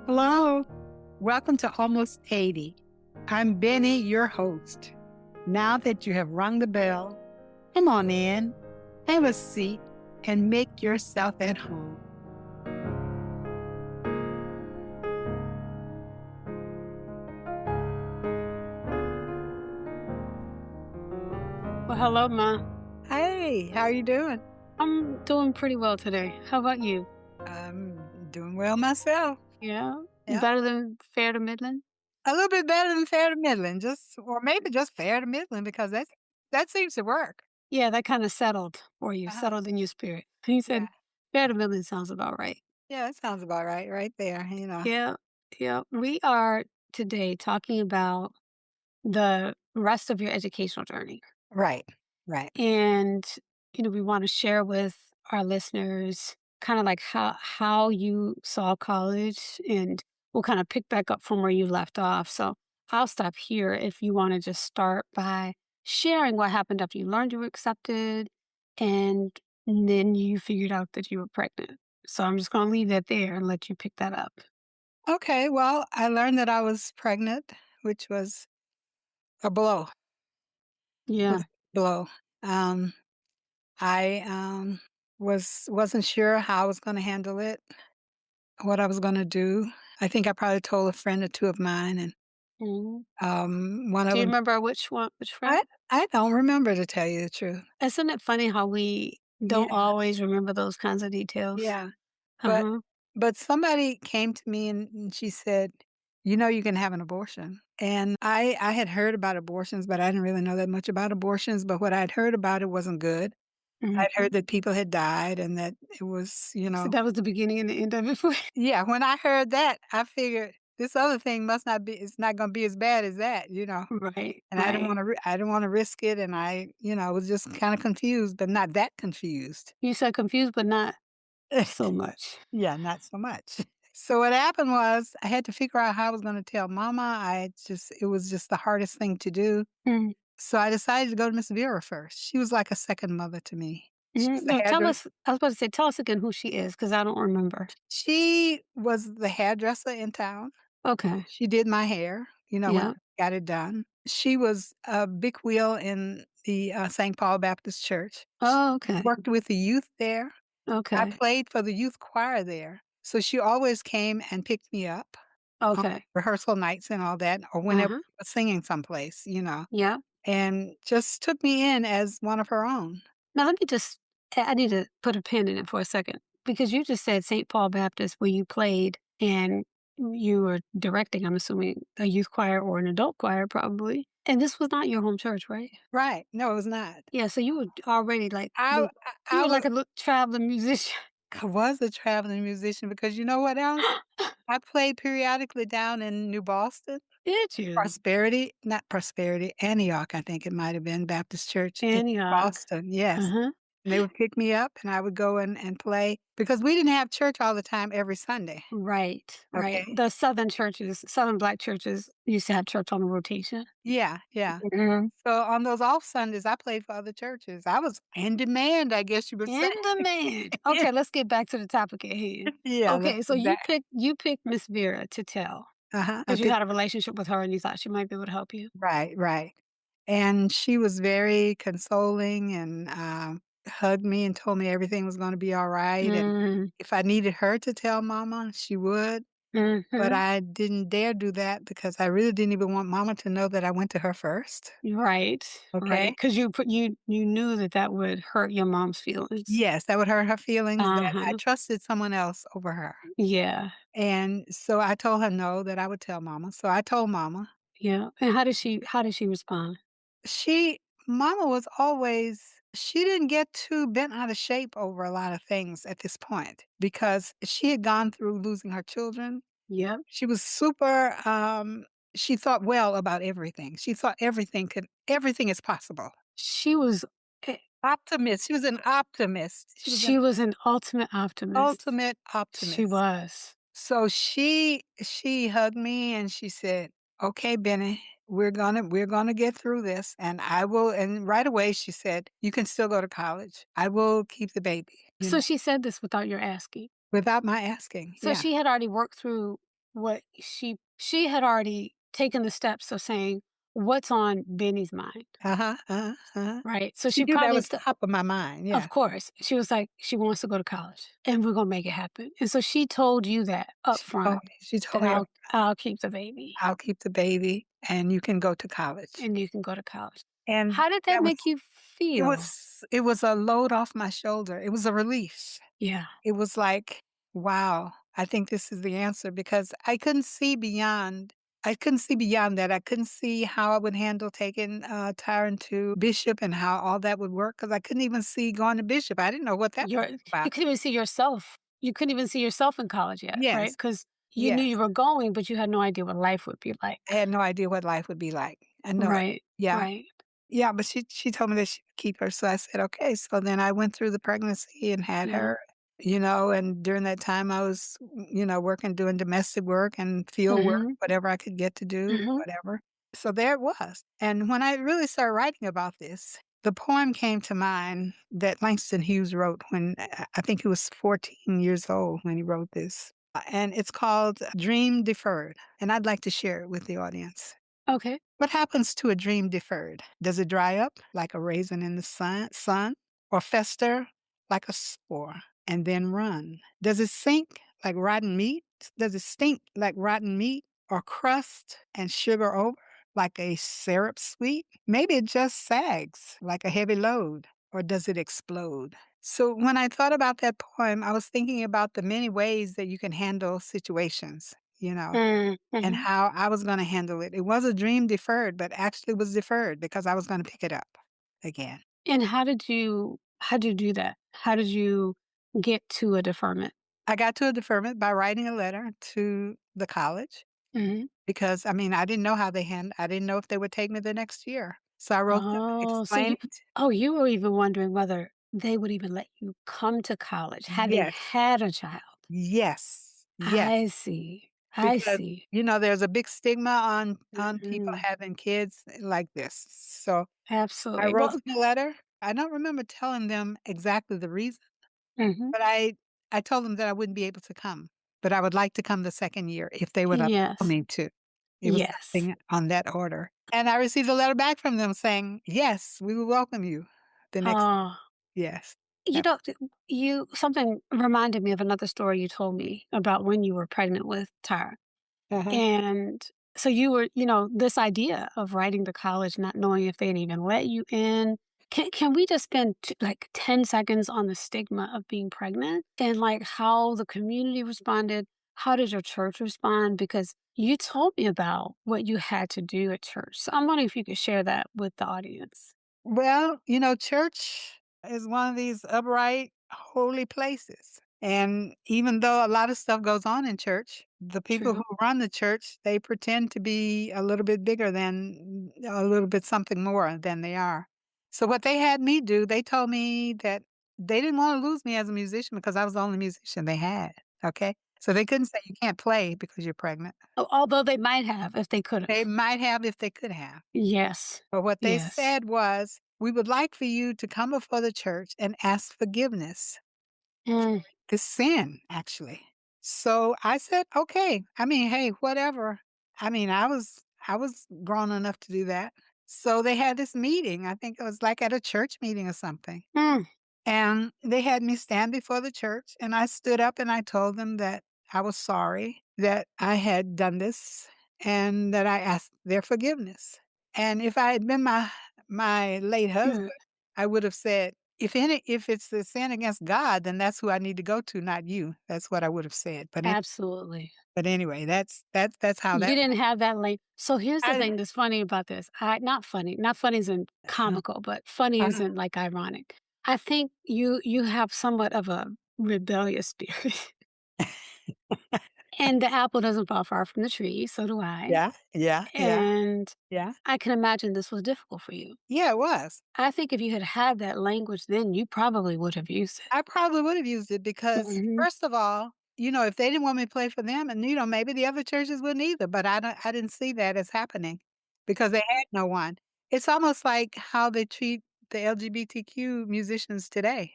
Hello. Welcome to Almost 80. I'm Bennye, your host. Now that you have rung the bell, come on in, have a seat, and make yourself at home. Well, hello, Ma. Hey, how are you doing? I'm doing pretty well today. How about you? I'm doing well myself. Yeah? Yeah. Better than fair to Midland? A little bit better than fair to middling, or maybe just fair to middling because that seems to work. Yeah, that kind of settled for you, Uh-huh. settled in your spirit. You Yeah. said fair to Midland sounds about right. Yeah, that sounds about right there. Yeah, yeah. We are today talking about the rest of your educational journey. Right. Right. And, we want to share with our listeners kind of like how you saw college, and we'll kind of pick back up from where you left off. So I'll stop here if you want to just start by sharing what happened after you learned you were accepted and then you figured out that you were pregnant. So I'm just going to leave that there and let you pick that up. Okay, well, I learned that I was pregnant, which was a blow. Was Yeah. a blow. Um, I wasn't sure how I was gonna handle it, what I was gonna do. I think I probably told a friend or 2 of mine, and, Mhm. one Do of you them. remember which friend? I don't remember, to tell you the truth. Isn't it funny how we Yeah, don't always remember those kinds of details? yeah, but Uh-huh. somebody came to me and she said, "You know you can have an abortion." And I had heard about abortions, but I didn't really know that much about abortions, but what I'd heard about it wasn't good. I'd Mhm. heard that people had died and that it was, So that was the beginning and the end of it for you? yeah, when I heard that, I figured this other thing must not be it's not gonna be as bad as that. Right, And right. I didn't wanna risk it, and I was just kinda confused, but not that confused. You said confused, but not so much. Yeah, not so much. So what happened was I had to figure out how I was gonna tell mama. It was just the hardest thing to do. Mm, So I decided to go to Miss Vera first. She was like a second mother to me. She was mhm. the No, tell hairdresser. us I was about to say, tell us again who she is, because I don't remember. She was the hairdresser in town. Okay. She did my hair, when Yeah. I got it done. She was a big wheel in the, St. Paul Baptist Church. She Oh, okay. worked with the youth there. I Okay. played for the youth choir there, so she always came and picked me up on Okay. rehearsal nights and all that, or whenever Uh-huh. we were singing someplace, Yeah. and just took me in as one of her own. Now let me just I need to put a pin in it for a second, because you just said St. Paul Baptist where you played and you were directing, I'm assuming, a youth choir or an adult choir probably. And this was not your home church, right? Right. No, it was not. Yeah, so you were already like I the you I were was like a traveling musician. I was a traveling musician because you know what else? I played periodically down in New Boston. Did you? Antioch, I think it might have been Baptist Church in Antioch. Boston, yes. Uh-huh. And they would pick me up, and I would go and play because we didn't have church all the time every Sunday, Right, right. okay? The Southern Black churches used to have church on a rotation. Yeah, yeah. Mhm. So on those off Sundays, I played for other churches. I was in demand, I guess you would say. In demand. Okay, let's get back to the topic at hand. Yeah, that Okay, so you that picked Miss Vera to tell uh-huh, I because you picked had a relationship with her and you thought she might be able to help you. right, right. And she was very consoling and, hugged me and told me everything was gonna be alright, and Mm, if I needed her to tell mama, she would, but mhm. I didn't dare do that because I really didn't even want mama to know that I went to her first, Right, right. okay? Because you knew that that would hurt your mom's feelings. Yes, that would hurt her feelings that I Uh-huh. trusted someone else over her, Yeah, and so I told her no, that I would tell mama, so I told mama. yeah. And how did she respond? She Mama was always she didn't get too bent out of shape over a lot of things at this point because she had gone through losing her children. Yep. She was super, she thought well about everything. She thought everything is possible. She was eh, Optimist. She was an optimist. She was an she was an ultimate optimist. ultimate She optimist. was. So she hugged me and she said, "Okay, Benny, we're gonna get through this, and I will." And right away she said, "You can still go to college. I will keep the baby." So she said this without your asking. Without my asking. So Yeah, she had already worked through what she had already taken the steps of saying what's on Benny's mind, Uh-huh, uh-huh, uh-huh. right? So She she knew that probably was top of my mind, yeah. of course, she was like, she wants to go to college and we're gonna make it happen. And so she told you that up front She that told me, I'll keep the baby "I'll keep the baby, and you can go to college." and you can go to college. And How did that that was make you feel? it was a load off my shoulder. It was a relief. Yeah. It was like, "Wow, I think this is the answer," because I couldn't see beyond that. I couldn't see how I would handle taking, Tyron to Bishop and how all that would work because I couldn't even see going to Bishop. I didn't know what that You're was you about. couldn't even see yourself. You couldn't even see yourself in college yet, right? Yes, Because you knew yes. you were going, but you had no idea what life would be like. I had no idea what life would be like. I know it. Right, Yeah. right. Yeah, but she told me that she would keep her, so I said, "Okay." So then I went through the pregnancy and had Yeah. her, and during that time I was, working, doing domestic work and field work, Mhm, whatever I could get to do, mhm. whatever. So there it was. And when I really started writing about this, the poem came to mind that Langston Hughes wrote when I think he was 14 years old when he wrote this. And it's called Dream Deferred, and I'd like to share it with the audience. Okay. What happens to a dream deferred? Does it dry up like a raisin in the sun, or fester like a spore and then run? Does it sink like rotten meat? Does it stink like rotten meat, or crust and sugar over like a syrup sweet? Maybe it just sags like a heavy load, or does it explode? So when I thought about that poem, I was thinking about the many ways that you can handle situations, Mm, and mhm. how I was gonna handle it. It was a dream deferred, but actually was deferred because I was gonna pick it up again. And how did you do that? How did you get to a deferment? I got to a deferment by writing a letter to the college Mhm. because, I didn't know how I didn't know if they would take me the next year. So I wrote them Oh, so explaining. you were even wondering whether they would even let you come to college having Yes, had a child. yes, yes, I see. I because, see. there's a big stigma on people Mhm. having kids like this. So I Absolutely. wrote Well, them a letter. I don't remember telling them exactly the reason. mhm. But I told them that I wouldn't be able to come, but I would like to come the 2nd year if they would allow Yes. me to. It was Yes. something on that order. And I received a letter back from them saying, "Yes, we will welcome you." The next Oh, yes. you Yep. know, you something reminded me of another story you told me about when you were pregnant with Tyra. Uh-huh. And so you were, this idea of writing to college, not knowing if they'd even let you in. Can we just spend like 10 seconds on the stigma of being pregnant and like how the community responded? How did your church respond? Because you told me about what you had to do at church. So I'm wondering if you could share that with the audience. Well, church is one of these upright, holy places. And even though a lot of stuff goes on in church, the people who True. run the church, they pretend to be a little bit bigger than a little bit something more than they are. So what they had me do, they told me that they didn't want to lose me as a musician because I was the only musician they had. Okay. So they couldn't say you can't play because you're pregnant. Although they might have if they could They have. might have if they could have. Yes. But what they Yes. said was, "We would like for you to come before the church and ask forgiveness for Mm, this sin," actually. So I said, "Okay." Hey, whatever. I was grown enough to do that. So they had this meeting. I think it was like at a church meeting or something. mm, And they had me stand before the church, and I stood up and I told them that I was sorry that I had done this and that I asked their forgiveness. And if I had been my late mm. husband, I would have said, if it's the sin against God, then that's who I need to go to, not you. That's what I would have said. Absolutely. But anyway, that's how You that didn't have that lane. So here's the I thing that's funny about this. Not funny as in uh comical, but funny as uh in like ironic. I think you have somewhat of a rebellious spirit. And the apple doesn't fall far from the tree, so do I. Yeah, yeah, yeah, And yeah. I can imagine this was difficult for you. Yeah, it was. I think if you had had that language then, you probably would have used it. I probably would have used it because, Mhm. first of all, if they didn't want me to play for them and, maybe the other churches wouldn't either, but I didn't see that as happening because they had no one. It's almost like how they treat the LGBTQ musicians today.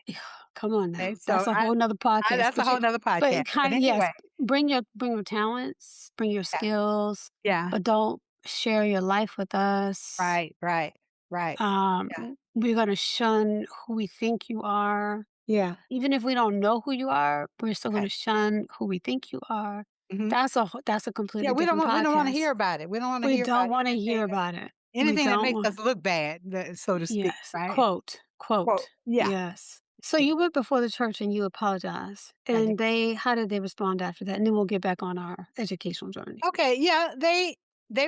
Come on Okay, now. so That's a whole nother podcast, that's a whole nother but podcast. it But kinda yes, anyway, bring your talents, bring your Yeah. skills, Yeah. but don't share your life with us. Right, right, right. Yeah. We're gonna shun who we think you are. Yeah. Even if we don't know who you are, we're still gonna Right. shun who we think you are. Mhm. That's a Yeah, completely different we don't wanna podcast. hear about it. We don't wanna We hear about don't wanna hear anything about it. We anything that don't makes want us look bad, so to speak, yes, right? quote, Quote. quote. Yeah. Yes. So you went before the church and you apologized, I did. and they how did they respond after that? And then we'll get back on our educational journey. Okay, yeah, they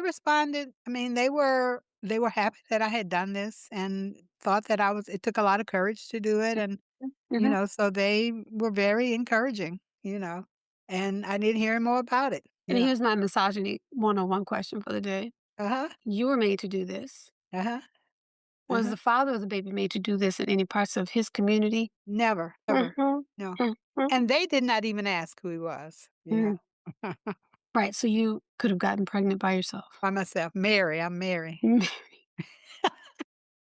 responded. I mean, they were happy that I had done this and thought that I was it took a lot of courage to do it and, Mhm. so they were very encouraging, and I didn't hear more about it, And here's my misogyny one-on-one question for the day. Uh-huh, You were made to do this. uh-huh, Was uh-huh. the father of the baby made to do this in any parts of his community? Never, ever. Mhm, No. mhm, And they did not even ask who he was, mm. Right, so you could have gotten pregnant by yourself. by myself. Mary, I'm Mary.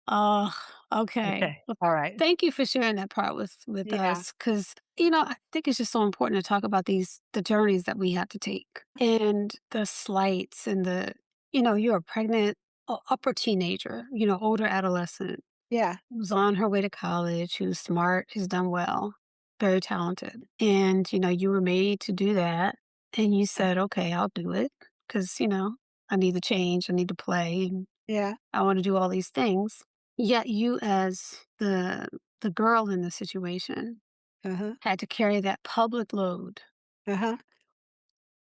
Oh, okay. Okay. Well, All right. thank you for sharing that part with Yeah. us, because I think it's just so important to talk about the journeys that we have to take and the slights and you're a pregnant, upper teenager, older adolescent Yeah. who's on her way to college, who's smart, who's done well, very talented. And, you were made to do that. And you said, okay, I'll do it because, I need to change, I need to play, and Yeah. I want to do all these things. Yet you, as the girl in the situation, Uh-huh. had to carry that public load Uh-huh.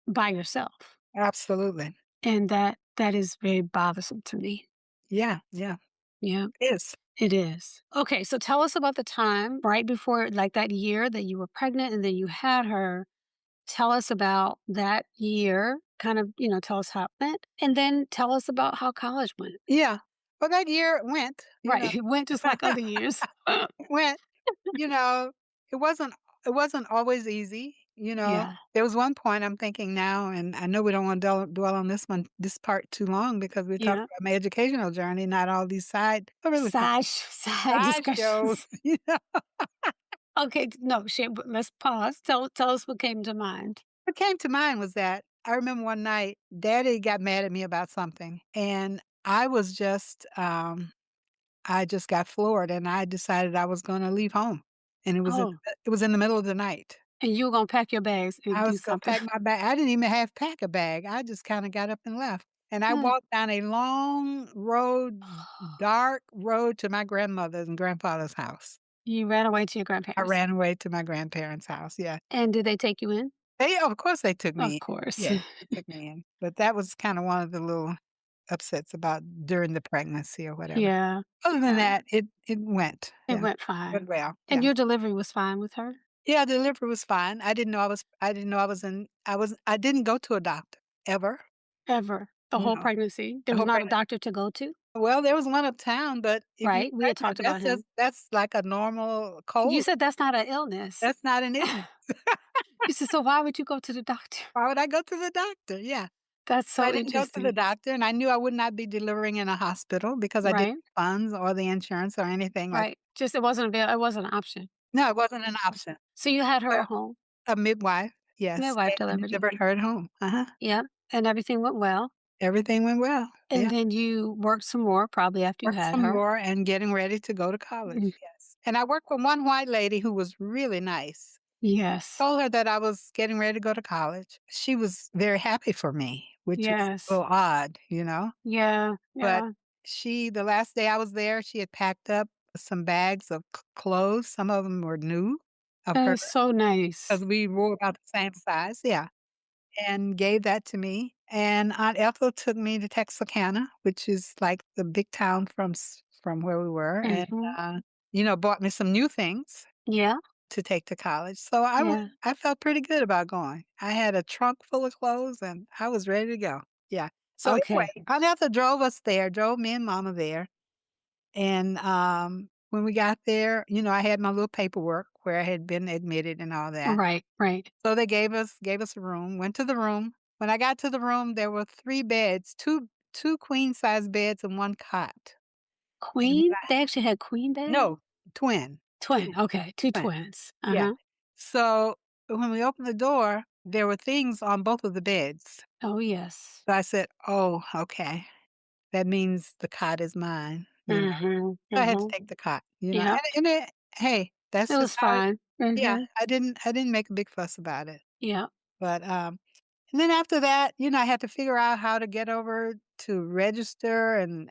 by yourself. Absolutely. And that is very bothersome to me. Yeah, yeah. Yeah, It is. it is. Okay, so tell us about the time right before, like that year that you were pregnant and then you had her. Tell us about that year, kind of, tell us how it went, and then tell us about how college went. Yeah. Well, that year went, Right, it went just like other years. went, you know, it wasn't it wasn't always easy, Yeah. There was one point I'm thinking now, and I know we don't want to dwell on this part too long because we're talking Yeah. about my educational journey, not all these what really Side side shows, discussions. Okay, no, shit, but let's pause. Tell us what came to mind. What came to mind was that I remember one night, Daddy got mad at me about something, and I just got floored, and I decided I was gonna leave home, and Oh, it was in the middle of the night. and you were gonna pack your bags and I do was gonna something. pack my bag. I didn't even have pack a bag. I just kinda got up and left, and I Mm. walked down a long road, dark road to my grandmother's and grandfather's house. You ran away to your I grandparents. ran away to my grandparents' house, yeah. And did they take you in? Of course, they took me Of in. course. Yeah, they took me in, but that was kinda one of the little upsets about during the pregnancy or whatever. Yeah. Other than Yeah. that, it went, It yeah, went fine. went well, And yeah. your delivery was fine with her? Yeah, delivery was fine. I didn't know I didn't go to a doctor, ever. Ever. The whole No, pregnancy? There the was whole not a pregnancy. doctor to go to? Well, there was one uptown, but if you're Right? We had pregnant, talked about him. that's like a normal You cold. said that's not an illness. That's not an illness. You said, "So why would you go to the doctor?" Why would I go to the doctor? Yeah. That's So I so didn't go to the interesting. doctor, and I knew I would not be delivering in a hospital because I didn't Right, have funds or the insurance or anything like right. Just it wasn't an option. No, it wasn't an option. So you had her So, at home. a midwife, yes, Midwife and delivered you. delivered her at home. Uh-huh. Yep, and everything went well, Everything went well. and Yeah. then you worked some more probably after you Worked had some her. more and getting ready to go to Mhm. college, yes. And I worked with one white lady who was really nice. Yes. Told her that I was getting ready to go to college. She was very happy for me, which was a Yes. little odd. Yeah, But yeah. the last day I was there, she had packed up some bags of clothes. Some of them were new of That her is so because nice. we wore about the same size, yeah, and gave that to me. And Aunt Ethel took me to Texarkana, which is like the big town from where we were, and, Mhm. uh, bought me some new things Yeah, to take to college. So yeah. I felt pretty good about going. I had a trunk full of clothes and I was ready to go. Yeah. So Okay. anyway, Aunt Ethel drove me and mama there. And when we got there, I had my little paperwork where I had been admitted and all that. Right, right. So they gave us a room, went to the room. When I got to the room, there were 3 beds, 2 queen size beds and 1 cot. And when Queen? I They actually had queen bed? No, twin, Twin, okay, 2 twin. twins. Yeah. Uh-huh. So when we opened the door there were things on both of the beds. Oh, yes. So I said, "Oh, okay. That means the cot is mine," you know? Mhm, So I had to mhm. take the cot, you know? Yep, And it hey, that's it just was how it fine. yeah, Mhm, I didn't make a big fuss about it. yep, But, and then after that, I had to figure out how to get over to register and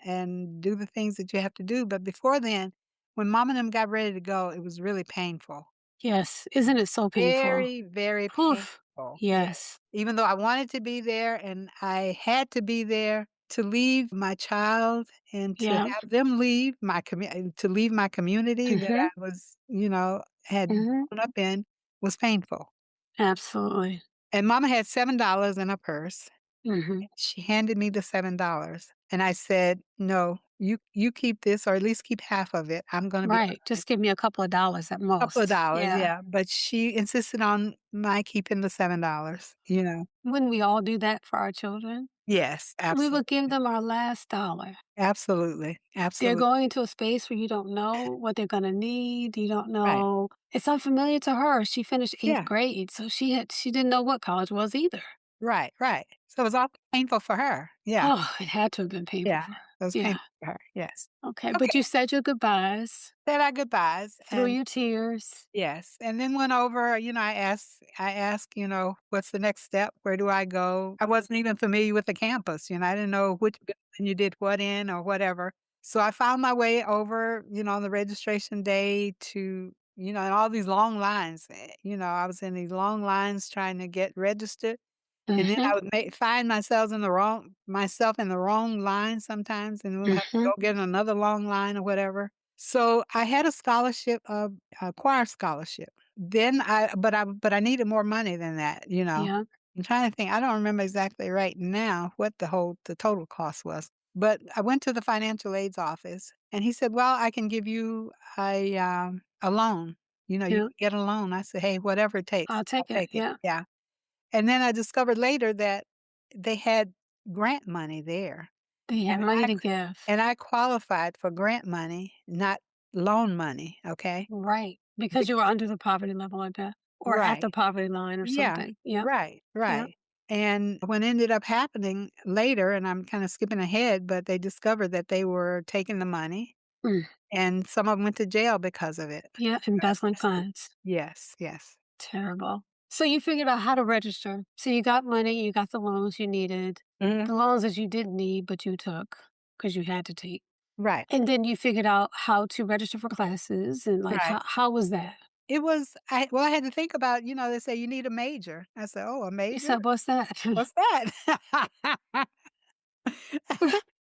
do the things that you have to do, but before then, when mom and them got ready to go, it was really painful. yes. Isn't it so painful? Very, very Oof. painful, yes. Yes, Even though I wanted to be there and I had to be there to leave my child and to yeah, have them leave to leave my community that mhm, I was, had mhm, grown up in was painful. absolutely. And mama had $7 in her purse. Mhm, She handed me the $7, and I said, "No, you keep this or at least keep half of it. I'm gonna be right, just give me a couple of dollars at couple of most. dollars," Yeah. yeah, but she insisted on my keeping the $7, you know? Wouldn't we all do that for our children? Yes, We would give absolutely. them our last dollar. Absolutely, They're absolutely. going into a space where you don't know what they're gonna need, you don't Right. know it's unfamiliar to her. She finished 8th Yeah, grade, so she didn't know what college was either. right, right. So it was all painful for her. Yeah, Oh, it had to have been painful yeah. for her. It was Yeah. painful for her, yes. Okay, but you Okay, said your goodbyes said our goodbyes through and your tears. yes, and then went over, I asked, "What's the next step? Where do I go?" I wasn't even familiar with the campus, I didn't know which building you did what in or whatever. So I found my way over, on the registration day to, and all these long lines, I was in these long lines trying to get registered, and then Mhm, I would find myself in the wrong line sometimes, and would have to mhm. go get in another long line or whatever. So I had a scholarship, a choir scholarship. Then but I needed more money than that, you know. Yeah, I'm trying to think. I don't remember exactly right now what the total cost was. But I went to the financial aid's office and he said, "Well, I can give you a loan. You yeah. can get a loan." I said, "Hey, whatever it takes, I'll I'll take it, take it." yeah. Yeah. And then I discovered later that they had grant money there, They and have money I to q give. and I qualified for grant money, not loan money, okay? Right, Be because you were under the poverty level, I bet, or at Right. the poverty line or Yeah. something. Yep, Right, yep. right. And what ended up happening later, and I'm kinda skipping ahead, but they discovered that they were taking the money, Mm, and some of them went to jail because of it. yeah, So I embezzling missed it. funds. Yes, yes. Terrible. So you figured out how to register. So you got money, you got the loans you needed, Mhm. the loans that you didn't need, but you took because you had to take. Right, And then you figured out how to register for classes and like right. how was that? I had to think about, they say, "You need a major." I said, "Oh, a You major? said, what's that? What's that?"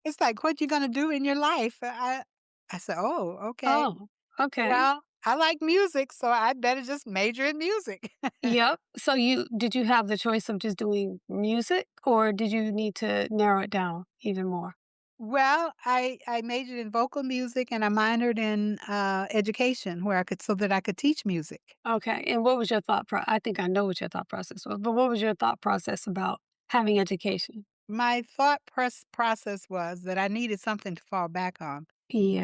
It's like, "What you gonna do in your life?" I said, "Oh, okay. Oh, okay. Well, I like music, so I better just major in music." Yep. So did you have the choice of just doing music or did you need to narrow it down even more? Well, I majored in vocal music and I minored in, education where I could teach music. Okay. And what was your I think I know what your thought process was, but what was your thought process about having education? My thought process was that I needed something to fall back on.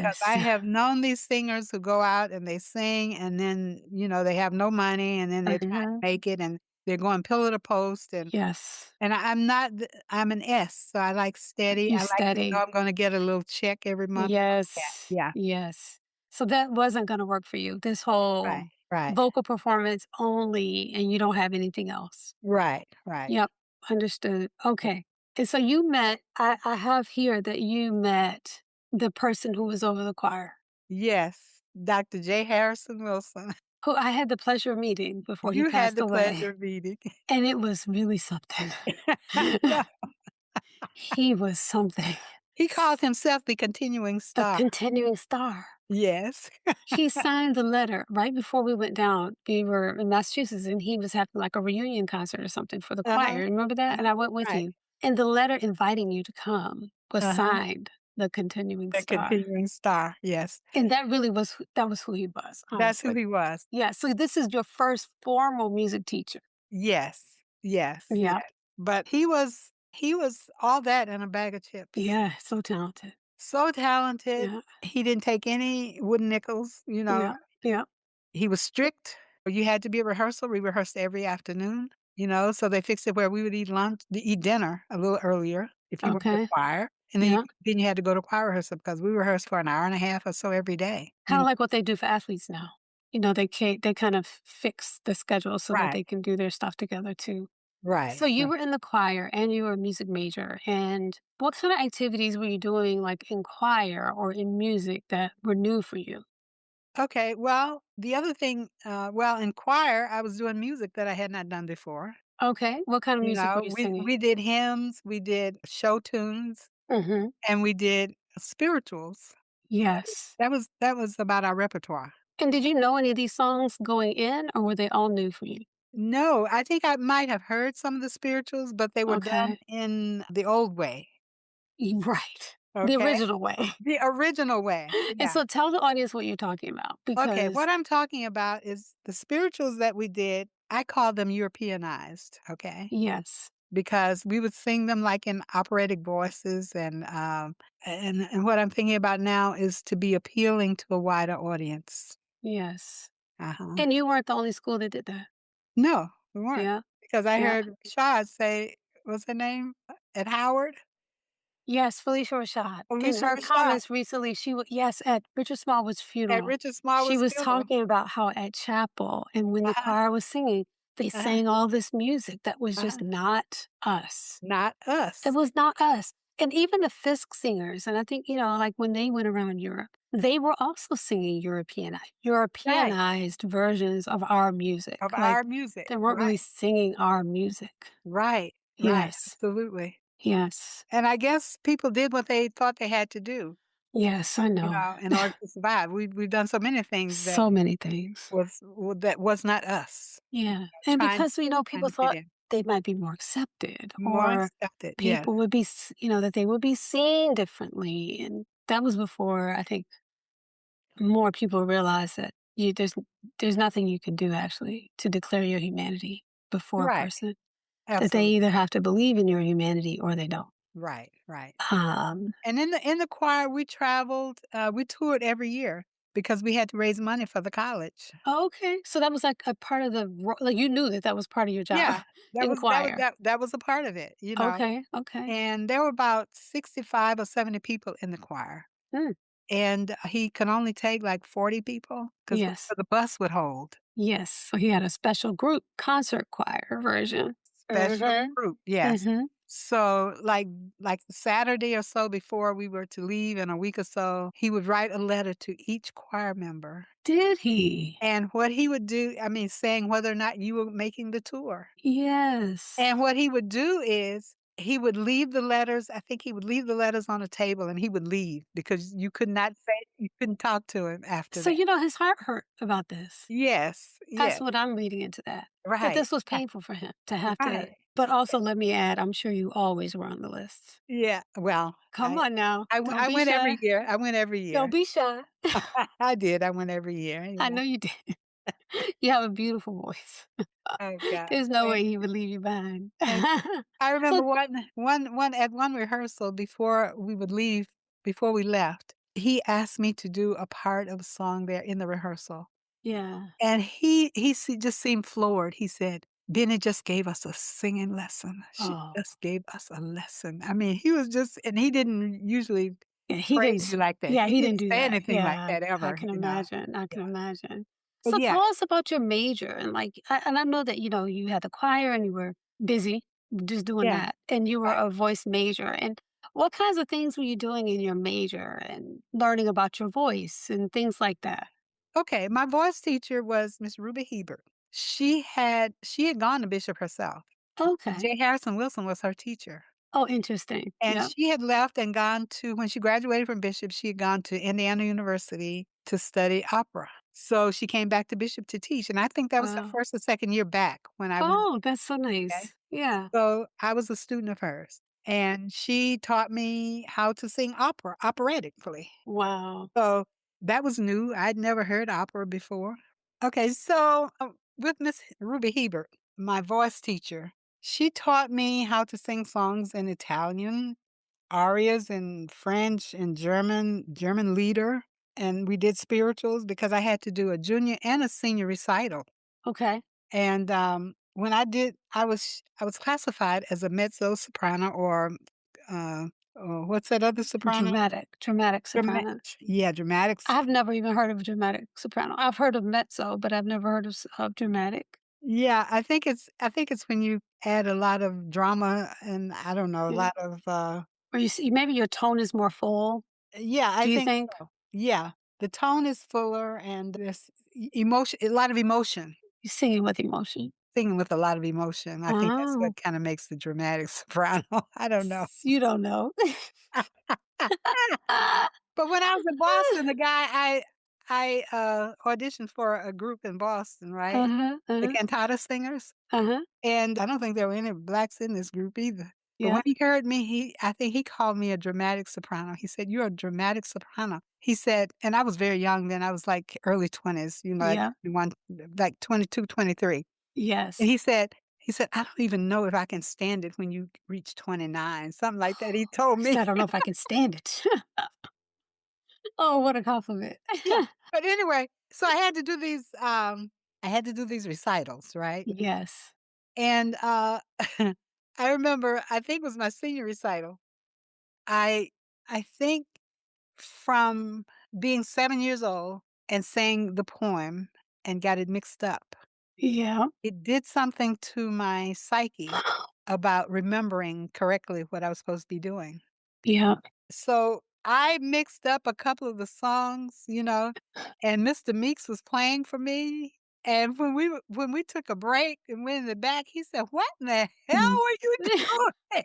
Because Yes. I have known these singers who go out and they sing and then, they have no money and then they're trying to Mhm. make it and they're going pillar to post Yes. and I'm not I'm an S, so I like steady. You I like to know study. I'm gonna get a little check every month. Yeah, Yes. yeah. Yes. So that wasn't gonna work for you. This Right, whole right, vocal performance only and you don't have anything else. right, right. Yep. Understood. Okay. And so you met I have here that you met the person who was over the choir, Yes, Dr. J. Harrison Wilson. who I had the pleasure of meeting before he You had passed the away, pleasure of meeting. and it was really something. No, He was something. he called himself the continuing A star. continuing star. Yes. He signed the letter right before we went down. We were in Massachusetts, and he was having, like, a reunion concert or something for the Uh-huh, choir, remember that? And uh-huh. I went with Right. you, and the letter inviting you to come was Uh-huh. signed, "The Continuing The Star," continuing star, yes. and that really was that was who he was, That's who honestly. he was. Yeah, so this is your first formal music teacher. Yes, yes, Yep. yes. But he was all that and a bag of chips. Yeah, so talented. So talented. Yeah, He didn't take any wooden nickels, yeah, yeah. He was strict. You had to be at rehearsal. We rehearsed every afternoon. so they fixed it where we would eat dinner a little earlier if you were in the Okay. choir, and then Yeah. you had to go to choir rehearsal because we rehearsed for an hour and a half or so every day, Kinda like what they do for athletes now. They kind of fix the schedule so that Right, they can do their stuff together too. right, So you right. were in the choir and you were a music major, and what kind of activities were you doing, like, in choir or in music that were new for you? Okay, well, the other thing, in choir, I was doing music that I had not done before. Okay, what kind of music were you singing? We did hymns, we did show tunes, Mhm. and we did spirituals. Yes. That was about our repertoire. And did you know any of these songs going in, or were they all new for you? No, I think I might have heard some of the spirituals, but they were done Okay. in the old way, Right. The okay? original way. The original way, And yeah. so tell the audience what you're talking about Okay, because what I'm talking about is the spirituals that we did, I call them Europeanized, okay? yes. Because we would sing them, like, in operatic voices and what I'm thinking about now is to be appealing to a wider audience. Yes. Uh-huh. And you weren't the only school that did that. No, we weren't, Yeah. because I Yeah. heard Rashad say what's her name? At Howard? Yes, Felicia Rashad. In Alicia her Rashad comments recently, yes, at Richard Smallwood's at funeral, Richard she Smallwood's was funeral. talking about how at chapel and when the Uh-huh, choir was singing, they uh-huh, sang all this music that was just uh-huh. not us. Not It us. was not us. And even the Fisk singers, and I think, like when they went around Europe, they were also singing Right, Europeanized versions of our music. of Like our music. they weren't really Right, singing our music. right, right, Yes. absolutely. Yes. And I guess people did what they thought they had to do, Yes, I know. in order to survive. We've done so many things that So many things. was not us, Yeah. And trying because, trying people to fit thought in. they might be more accepted More or accepted, yes. people would be, that they would be seen differently. And that was before I think more people realize that there's nothing you can do actually to declare your humanity before a Right, person. That they absolutely. either have to believe in your humanity or they don't. Right, right. Um, And in the choir, we traveled, we toured every year because we had to raise money for the college. okay. So that was like a part of like you knew that that was part of your job Yeah, in choir. that was a part of it. Okay. Okay. And there were about 65 or 70 people in the choir, Mm, and he could only take, like, 40 people because yes. the bus would hold. Yes. So he had a special group concert choir version. Special Mm-hmm. group, yes. Mm-hmm. So, like Saturday or so before we were to leave in a week or so, he would write a letter to each choir member, Did he? and what he would do, I mean, saying whether or not you were making the tour. Yes. And what he would do is he would leave the letters, I think he would leave the letters on a table and he would leave because you couldn't talk to him after So that. his heart hurt about this. Yes, That's yes, what I'm reading into that. That right, this was painful for him to have to right. but also let me add, I'm sure you always were on the list. Yeah, well, Come on now. Don't I be went every shy. year, I went every Don't year. be shy. I did, I went every year, I yeah. know you did. You have a beautiful voice. Oh god, There's no thank way he would leave you behind. thank you. I So remember one rehearsal before we would leave before we left, he asked me to do a part of a song there in the rehearsal. yeah. And just seemed floored. He said, "Bennye just gave us a singing lesson. She Oh, just gave us a lesson." I mean, he was just and he didn't usually yeah, he praise didn't you like that. yeah, He he didn't didn't do say that. anything like Yeah, that I ever, can you know? imagine, I Yeah. can imagine. But So yeah, tell us about your major and, I know that, you had the choir and you were busy just doing yeah, that, and you were right. a voice major, and what kinds of things were you doing in your major and learning about your voice and things like that? Okay, my voice teacher was Miss Ruby Hebert. She had gone to Bishop herself. Okay. J. Harrison Wilson was her teacher. Oh, interesting. And Yep. she had left and gone to when she graduated from Bishop, she had gone to Indiana University to study opera. So she came back to Bishop to teach, and I think that was her Wow. first or second year back when I went, Oh, that's so okay? nice. Yeah. So I was a student of hers, and she taught me how to sing operatically. Wow. So that was new. I'd never heard opera before. Okay, so, with Miss Ruby Hebert, my voice teacher, she taught me how to sing songs in Italian, arias in French and German lieder, and we did spirituals because I had to do a junior and a senior recital. Okay. And, when I was classified as a mezzo soprano uh, what's that other soprano? Dramatic Drama soprano. yeah, dramatic I've soprano. never even heard of a dramatic soprano. I've heard of mezzo, but I've never heard of dramatic. Yeah, I think it's when you add a lot of drama and I don't know, a Yeah. lot of, Or you see, maybe your tone is more full. yeah, I Do you think think so. Yeah, the tone is fuller and there's emotion a lot of emotion, you're singing with emotion? singing with a lot of emotion. I think that's Oh, what kinda makes the dramatic soprano. I don't know. you don't know. But when I was in Boston, the guy auditioned for a group in Boston, right? Uh-huh, The uh-huh, cantata singers, uh-huh. and I don't think there were any blacks in this group either. But Yeah, when he heard me, I think he called me a dramatic soprano. He said, "You're a dramatic soprano." He said and I was very young then, I was, like, early 20s, like yeah, 21, like 22, 23. And yes. he said, "I don't even know if I can stand it when you reach 29," something like that he told I me. said, "I don't know if I can stand it." Oh, what a compliment. Yeah, but anyway, so I had to do these recitals, right? Yes. And, I remember, I think it was my senior recital. I I think from being 7 years old and sang the poem and got it mixed up, Yeah. it did something to my psyche about remembering correctly what I was supposed to be doing. Yeah. So, I mixed up a couple of the songs, and Mr. Meeks was playing for me, and when we took a break and went in the back, he said, "What in the Mm. hell were you doing?"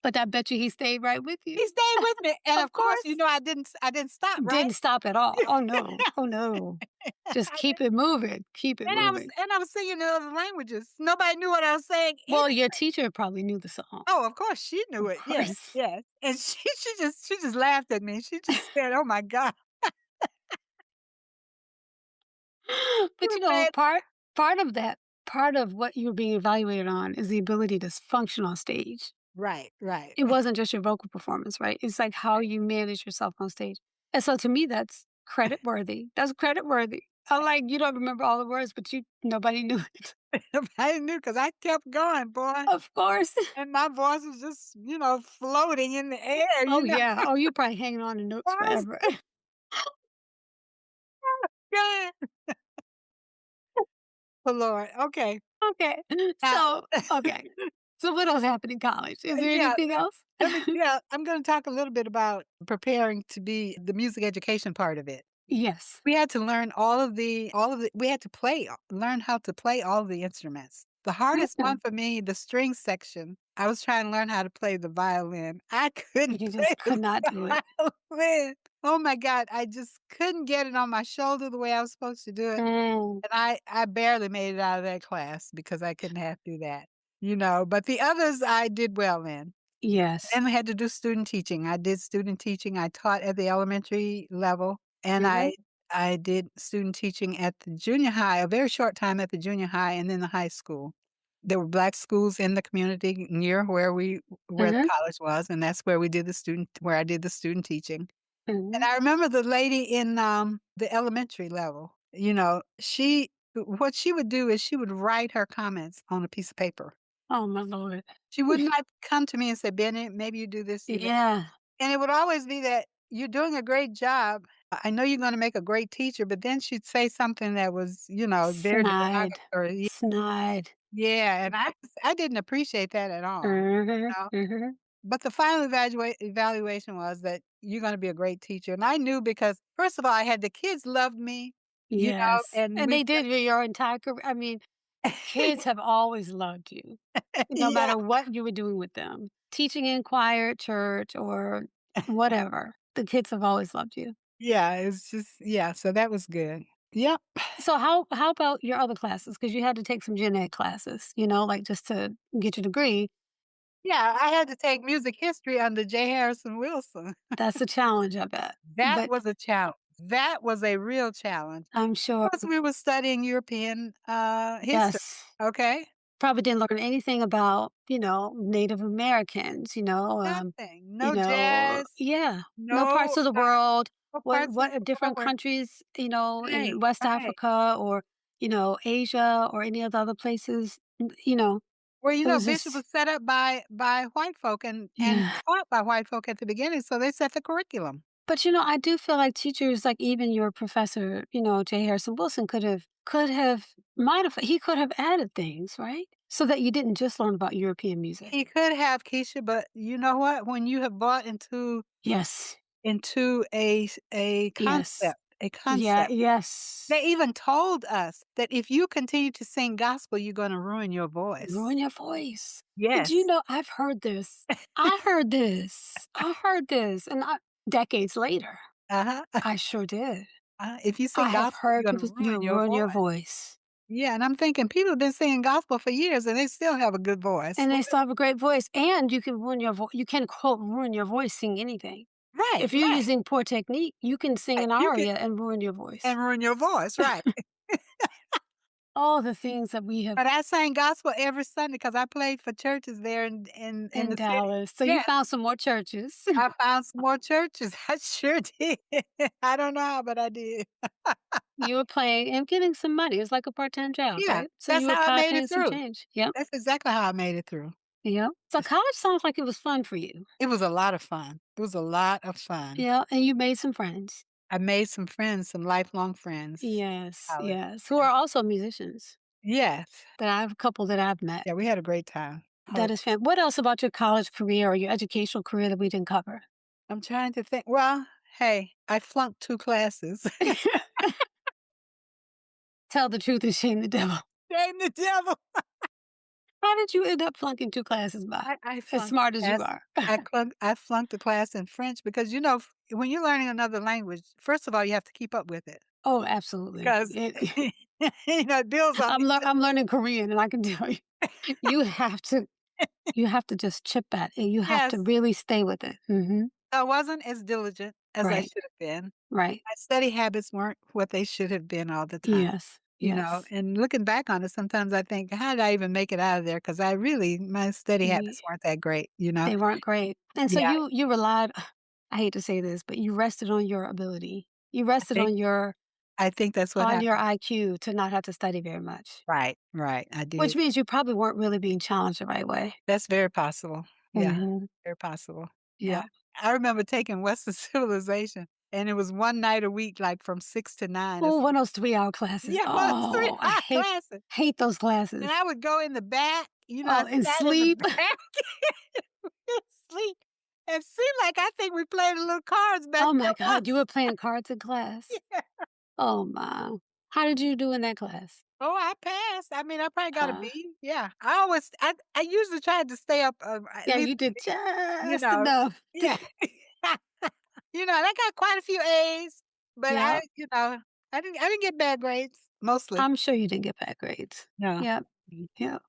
But I bet you he stayed right with you. He stayed with me, and Of of course, course. I didn't stop, right? Didn't stop at all. Oh, no. Oh, no. Just I keep it moving. Keep it moving. I was singing in other languages. Nobody knew what I was saying Well, any your teacher probably knew the song. Oh, of course, she knew Of it, yes, course. yes, and she just laughed at me, she just said, "Oh my god." But, Man. part of that part of what you're being evaluated on is the ability to function on stage. Right, right. It wasn't just your vocal performance, right? It's like how you manage yourself on stage. And so to me, that's credit worthy. That's credit worthy. I like you don't remember all the words, but nobody knew it. I knew because I kept going, boy, Of course. and my voice was just, floating in the air, Oh yeah. Oh, you're probably hanging on to notes Yes, forever. God. Oh, Lord, okay. Okay. Now So okay. So what else happened in college? Is there yeah, anything else? I'm gonna talk a little bit about preparing to be the music education part of it. Yes. We had to learn all of the we had to learn how to play all of the instruments. The hardest one Mm. for me, the string section, I was trying to learn how to play the violin. I couldn't You play just could the not do it. violin. Oh my god, I just couldn't get it on my shoulder the way I was supposed to do it, Mm. and I barely made it out of that class because I couldn't half do that, but the others I did well in. Yes. Then we had to do student teaching. I did student teaching. I taught at the elementary level, and Mhm. I did student teaching at the junior high, a very short time at the junior high and then the high school. There were black schools in the community near where the Mhm. college was, and that's where I did the student teaching. And Mhm. I remember the lady in, the elementary level, what she would do is she would write her comments on a piece of paper. Oh my lord. She would not come to me and say, "Bennett, maybe you do this, do that." Yeah. And it would always be that, "You're doing a great job. I know you're gonna make a great teacher," but then she'd say something that was, very Snide. derogatory. Snide. Yeah, and I didn't appreciate that at all, Mhm. you know? Mhm. But the final evaluation was that you're gonna be a great teacher, and I knew because, first of all, I had the kids loved me, Yes. and And we they did your entire career. I mean, kids have always loved you, no Yeah, matter what you were doing with them. Teaching in choir at church or whatever. The kids have always loved you. yeah, it's just yeah, so that was good. Yep. So how about your other classes? Because you had to take some gen ed classes, like just to get your degree. Yeah, I had to take music history under J. Harrison Wilson. That's a challenge, I bet. That But was a challenge. That was a real challenge. I'm sure, Plus, we were studying European, history, yes. okay? Probably didn't learn anything about, Native Americans, Nothing. No jazz, yeah, no no, parts of the world, no what parts of what the are world different where countries, right, in West right. Africa or, Asia or any of the other places, Well, it was Bishop just was set up by white folk and yeah. taught by white folk at the beginning, so they set the curriculum. But, I do feel like teachers, like even your professor, J. Harrison Wilson he could have added things, right? So that you didn't just learn about European music. He could have, Keisha, but you know what? When you have bought Yes. into a Yes. concept, a Yeah, concept. They yes. even told us that if you continue to sing gospel, you're gonna ruin your voice. Ruin your voice. Do you Yes. know I've heard this? I heard this. I heard this, and decades later, Uh-huh. I sure did. If you I sing have gospel, you're heard gonna people you ruin your ruin your voice. voice. Yeah, and I'm thinking people have been singing gospel for years and they still have a good voice. And they still have a great voice, and you can ruin your voice. You can quote ruin your voice, sing anything. Right, If you're right, using poor technique, you can sing right. an You can aria and ruin your voice. and ruin your voice, right. All the things that we have But I sang gospel every Sunday because I played for churches there in in the city. Dallas. So you Yes, found some more churches. I found some more churches. I sure did. I don't know how, but I did. You were playing and getting some money. It's like a part-time job, Yeah, right? So that's you were how I probably made it paying some through. change. Yep. That's exactly how I made it through. Yep. So college sounds like it was fun for you. It was a lot of fun. It was a lot of fun. Yeah, and you made some friends. I made some friends, some lifelong friends. Yes, College. yes, who Yeah. are also musicians. Yes. That I have a couple that I've met. Yeah, we had a great time. That is fan What else about your college career or your educational career that we didn't cover? I'm trying to think. Well, hey, I flunked 2 classes. Tell the truth and shame the devil. Shame the devil. How did you end up flunking 2 classes by? I As flunked smart as a you class. are. I flunked a class in French because, when you're learning another language, first of all, you have to keep up with it Oh, absolutely. because, it builds on each I'm learning Korean, and I can tell you, you have to you have to just chip at it, and you have to Yes, really stay with it. Mhm. I wasn't as diligent as I Right, should have been. right. My study habits weren't what they should have been all the time, Yes, yes. and looking back on it, sometimes I think, "How did I even make it out of there?" Because my study Ye habits weren't that great, you know? They weren't great. And so Yeah, you relied I hate to say this, but you rested on your ability. You I rested think I think that's what on your happened. IQ to not have to study very much, Right, right, I which did. means you probably weren't really being challenged the right way. That's very possible. Yeah, Mhm. very possible. Yeah. Yeah. I remember taking Western Civilization, and it was 1 night a week, like, from 6 to 9 or Oh, one something. of those 3-hour classes. Yeah, well, it's Oh, I 3-hour classes, hate those and classes. I would go in the back, I Oh, and sat in the sleep. back and sleep. It seemed like I think we played a little cards back Oh my there god, you once. were playing cards in class? Yeah. Oh my. How did you do in that class? Oh, I passed. I mean, I probably got a Uh, B. Yeah. I usually tried to stay up, at yeah, least you a did B, you just know? enough to Yeah. And I got quite a few A's, but Yeah, I didn't get bad grades, mostly. I'm sure you didn't get bad grades. No. Yep, Mm, yep.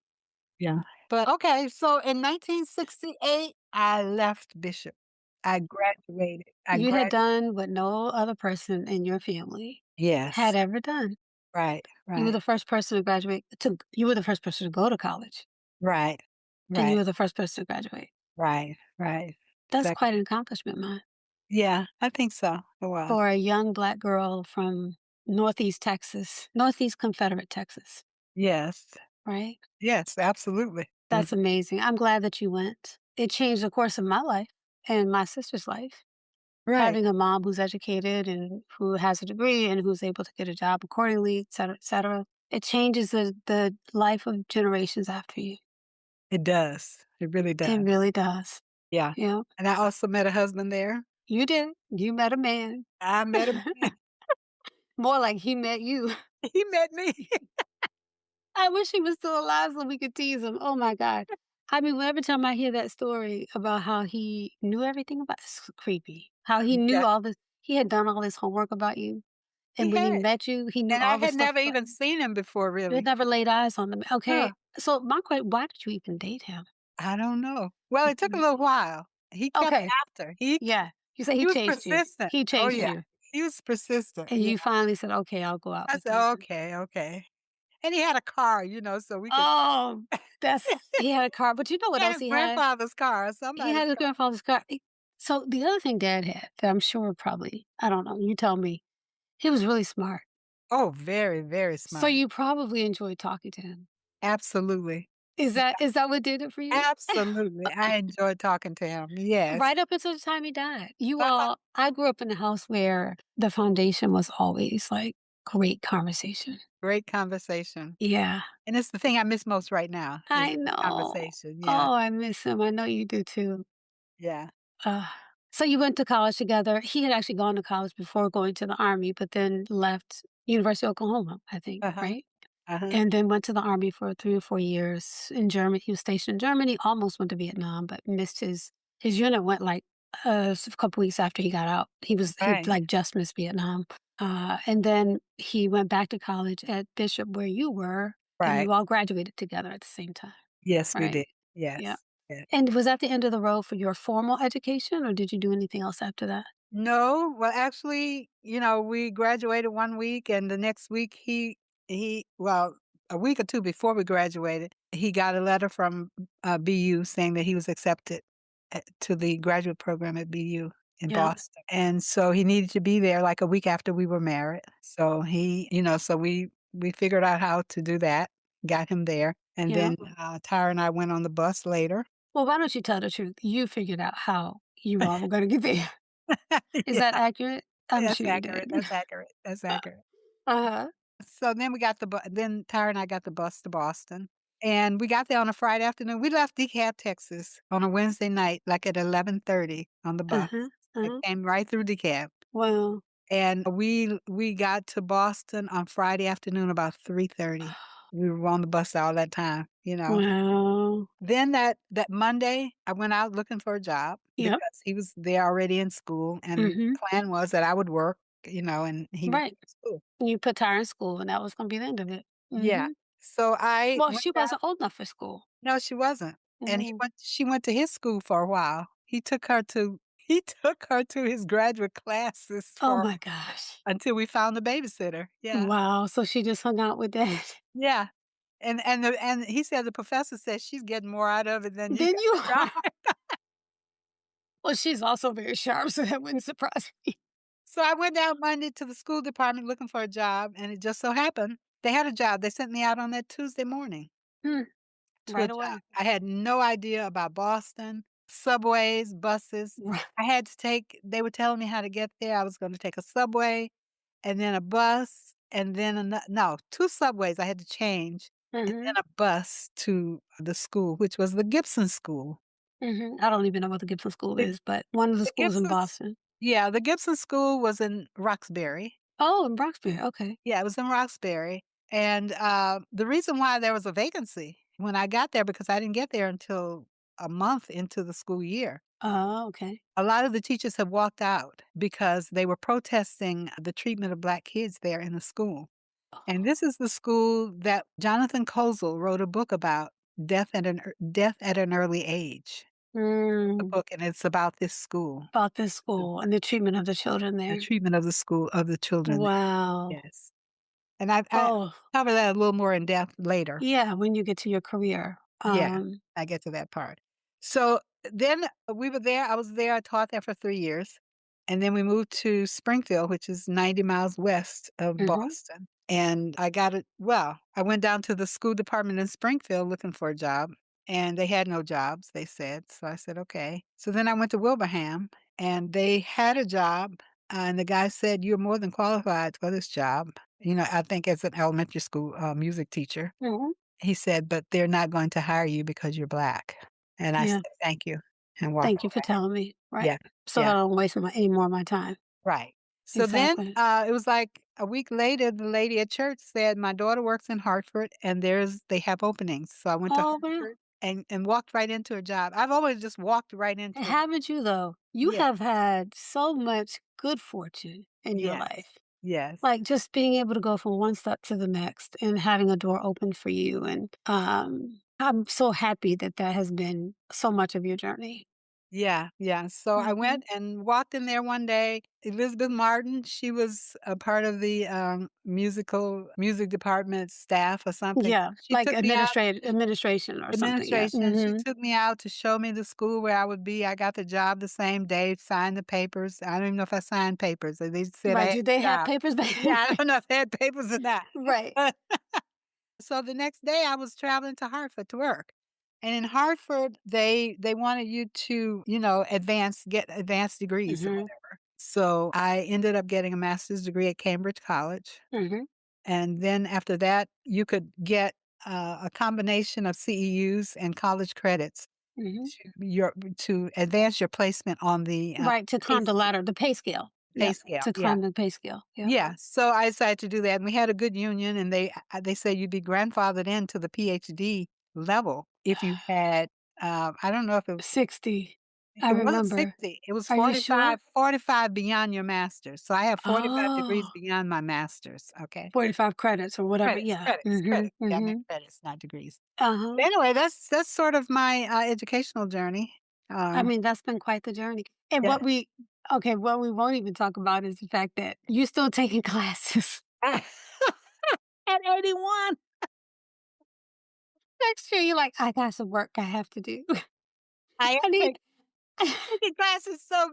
yeah. But okay, so in 1968, I left Bishop. I graduated. You had done what no other person in your family Yes. had ever done. Right, You were right, the first person to graduate to you were the first person to go to college, right, and you right, were the first person to graduate. right, right. That's Exactly. quite an accomplishment, man, Yeah, I think so. It was. for a young Black girl from Northeast Confederate Texas, Yes. right? Yes, absolutely. Mhm. That's amazing. I'm glad that you went. It changed the course of my life and my sister's life. Right. Having a mom who's educated and who has a degree and who's able to get a job accordingly, et cetera, et cetera. It changes the life of generations after you. It does. It really It does. really does. Yeah. Yeah. And I also met a husband there. You did. You met a man. I met him. More like he met you. He met me. I wish he was still alive so we could tease him. Oh my God. I mean, every time I hear that story about how he knew everything about it's creepy. How he knew Yeah, all this, he had done all this homework about you. he And when he had. met you, he knew And I all the had stuff never about even you. seen him before, You had really. never laid eyes on them. No, Okay. So my question, why did you even date him? I don't know. Well, it took a Mhm. little while. He kept Okay. after. He Yeah. You say he he was chased you. persistent. He Oh, chased yeah. you. He was persistent, And you finally said, okay, I'll go out I with said, you. "Okay, okay." And he had a car, so we could Oh, he had a car. But you know he what had else his he had? grandfather's car or He somebody's had his car. grandfather's car. So the other thing dad had that I'm sure probably, I don't know, you tell me, he was really smart. Oh, very, very So smart. you probably enjoy talking to him. Absolutely. Is that what did it for you? Absolutely. I enjoyed talking to him. Yes. Right up until the time he died. You Uh-huh. all I grew up in a house where the foundation was always, like, great conversation. Great conversation. Yeah. And it's the thing I miss most right now is I know. conversation. Yeah. Oh, I miss him. I know you do too. Yeah. Uh, so you went to college together. He had actually gone to college before going to the Army, but then left University of Oklahoma, I think, Uh-huh. right? Uh-huh. And then went to the Army for 3 or 4 years in Germany. He was stationed in Germany, almost went to Vietnam, but missed his unit went, like, a couple weeks after he got out. He, Right. like, just missed Vietnam. And then he went back to college at Bishop where you were, and Right. you all graduated together at the same time, Yes, we right? did. Yeah. Yes. Yeah. And was that the end of the road for your formal education, or did you do anything else after that? No, well, actually, we graduated one week and the next week well, a week or 2 before we graduated, he got a letter from, BU saying that he was accepted to the graduate program at BU in Yeah, Boston. And so he needed to be there like a week after we were married. So so we figured out how to do that, got him there. And yeah. then, Tyra and I went on the bus later. Well, why don't you tell the truth? You figured out how you all were gonna get there. Is Yeah, that accurate? I'm that's sure you accurate, did. that's accurate, that's accurate. Uh-huh, So then then Tyra and I got the bus to Boston, and we got there on a Friday afternoon. We left DeKalb, Texas on a Wednesday night, like at 11:30 on the bus. uh-huh, It uh-huh. came right through DeKalb, Well, and we got to Boston on Friday afternoon about 3:30. We were on the bus all that time. well, Then that Monday, I went out looking for a job yep, because he was there already in school, and mhm, the plan was that I would work, and he would go right. to school. You put her in school, and that was gonna be the end of it. Yeah. Mhm. So I Well, went she out. wasn't old enough for school. No, she wasn't, and Mm. she went to his school for a while. He took her to his graduate classes Oh for my gosh. until we found a babysitter. Yeah. Wow, so she just hung out with dad. Yeah. And he said the professor said she's getting more out of it than you Then you got. are. Well, she's also very sharp, so that wouldn't surprise me. So I went down Monday to the school department looking for a job, and it just so happened they had a job. They sent me out on that Tuesday morning Mm, to a right job. away. I had no idea about Boston, subways, buses. Right. I had to take they were telling me how to get there. I was gonna take a subway and then a bus and then no, 2 subways I had to change, and then Mhm, a bus to the school, which was the Gibson School. mhm. I don't even know what the Gibson School The is, but one of the the schools in Gibsons Boston. Yeah, the Gibson School was in Roxbury. Oh, in Broxbury, okay. Yeah, it was in Roxbury, and, the reason why there was a vacancy when I got there because I didn't get there until a month into the school year. Oh, okay. A lot of the teachers have walked out because they were protesting the treatment of black kids there in the school. And this is the school that Jonathan Kozol wrote a book about, Death at an Early Age. The Mm, book, and it's about this school, about this school and the treatment of the children the there. treatment of the school of the children there. Wow. Yes. And I Oh, cover that a little more in depth later. yeah, when you get to your career. Yeah, I get to that part. So then we were there. I was there. I taught there for 3 years. And then we moved to Springfield, which is 90 miles west of Mhm, Boston. And I went down to the school department in Springfield looking for a job, and they had no jobs, they said. So I said, okay. So then I went to Wilbraham, and they had a job. And the guy said, you're more than qualified for this job. I think as an elementary school music teacher. mhm. He said, "But they're not going to hire you because you're black." And I Yeah, said, "Thank you," and walked thank you for away. telling me. Right. Yeah, So that yeah, I don't waste any more of my time. right. So then, Exactly. it was like a week later, the lady at church said, "My daughter works in Hartford, and they have openings." So I went to Oh, man. Hartford and walked right into a job. I've always just walked right into a job. Haven't you, though? You Yeah, have had so much good fortune in your yes, life. yes. Like, just being able to go from one step to the next and having a door open for you, and, I'm so happy that that has been so much of your journey. Yeah, yeah. So I Mhm. went and walked in there one day. Elizabeth Martin, she was a part of the, music department staff or something. Yeah, She like took me out administration or something, yeah. administration, she Mhm. took me out to show me the school where I would be. I got the job the same day, signed the papers. I don't even know if I signed papers. They said I Right, had do the they have job. papers back Yeah, I don't know if they had papers or not. Right. So the next day I was traveling to Hartford to work. And in Hartford, they wanted you to, get advanced degrees or Mhm, whatever. So I ended up getting a master's degree at Cambridge College. mhm, And then after that, you could get a combination of CEUs and college credits mhm. to advance your placement on the Right, to pay climb the ladder, the pay scale. pay Yep, scale. to Yeah. climb the pay scale, yep. Yeah, so I decided to do that, and we had a good union, and they said you'd be grandfathered into the PhD level if you had, I don't know if it 60, I it wasn't remember. 60, it was Are you sure? 45 beyond your master's, so I have 45 degrees Oh, beyond my master's, okay? 45 credits or whatever, Credits, yeah. credits, Mhm, credits, yeah, I meant mhm. credits, not degrees. Uh-huh. But anyway, that's sort of my, educational journey, I um, mean, that's been quite the journey. And yeah. what we won't even talk about is the fact that you still taking classes. At 81, Next year, you're like, "I got some work I have to do. I am I need" taking classes, so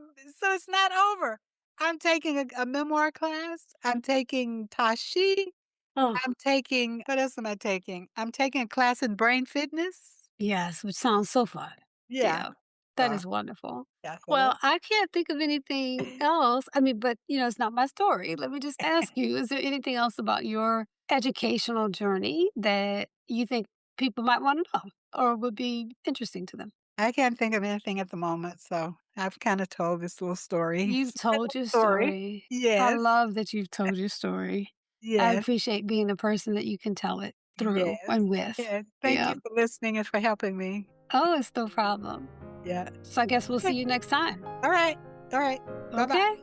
it's not over. I'm taking a memoir class, I'm taking Tashi, Oh, I'm taking what else am I taking? I'm taking a class in brain fitness. yes, which sounds so fun. Yeah, Yeah, that so is wonderful. yeah, so Well, that's I can't think of anything else. I mean, but, it's not my story. Let me just ask you, is there anything else about your educational journey that you think people might wanna know or would be interesting to them? I can't think of anything at the moment, so I've kinda told this little story. You've told Little your story. story. I Yes, love that you've told your story. I yes, appreciate being the person that you can tell it through yes, and with. yes. Thank Yeah. you for listening and for helping me. Oh, it's no problem. Yeah. So I guess we'll Okay. see you next time. Alright. Alright. Bye-bye. Okay?